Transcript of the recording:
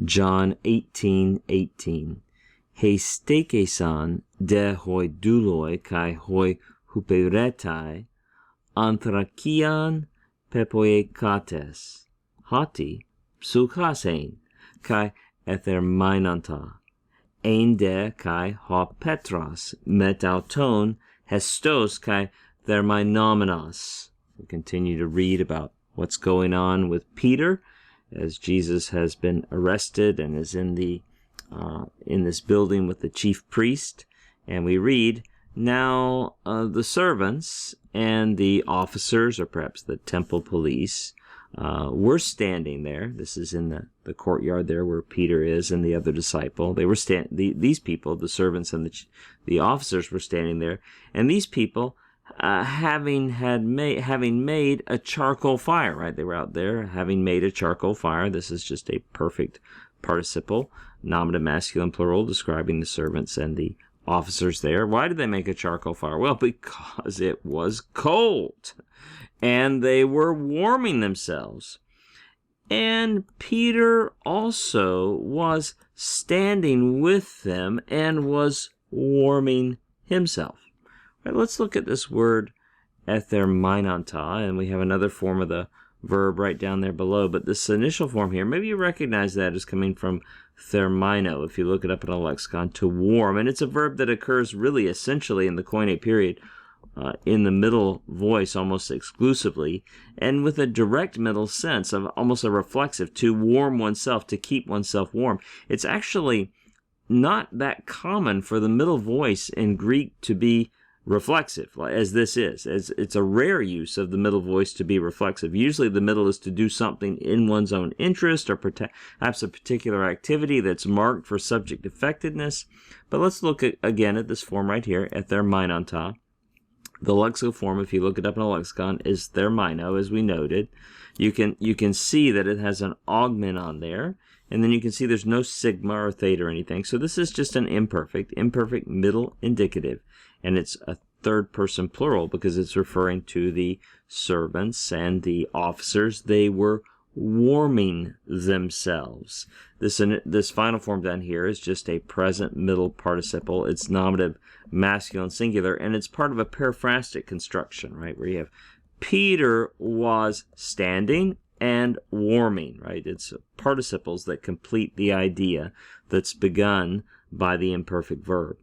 John 18:18. He stekesan de hoi douloi kai hoi huperetai anthrakian pepoekates hati psuchasein kai etherminanta ein de kai ho petros metauton hestos kai therminomenos. We continue to read about what's going on with Peter as Jesus has been arrested and is in this building with the chief priest. And we read, now the servants and the officers, or perhaps the temple police, were standing there. This is in the courtyard there where Peter is and the other disciple. They were these people, the servants and the officers, were standing there. And these people, having made a charcoal fire, right? They were out there having made a charcoal fire. This is just a perfect participle, nominative masculine plural, describing the servants and the officers there. Why did they make a charcoal fire? Well, because it was cold and they were warming themselves. And Peter also was standing with them and was warming himself. Right, let's look at this word etherminanta, and we have another form of the verb right down there below. But this initial form here, maybe you recognize that as coming from thermino, if you look it up in a lexicon, to warm. And it's a verb that occurs really essentially in the Koine period in the middle voice almost exclusively, and with a direct middle sense of almost a reflexive, to warm oneself, to keep oneself warm. It's actually not that common for the middle voice in Greek to be reflexive, as this is. It's a rare use of the middle voice to be reflexive. Usually the middle is to do something in one's own interest or perhaps a particular activity that's marked for subject effectiveness. But let's look again at this form right here, etherminanta. The lexical form, if you look it up in a lexicon, is thermino, as we noted. You can see that it has an augment on there, and then you can see there's no sigma or theta or anything. So this is just an imperfect middle indicative. And it's a third person plural because it's referring to the servants and the officers. They were warming themselves. This final form down here is just a present middle participle. It's nominative masculine singular, and it's part of a periphrastic construction, right, where you have Peter was standing and warming, right? It's participles that complete the idea that's begun by the imperfect verb.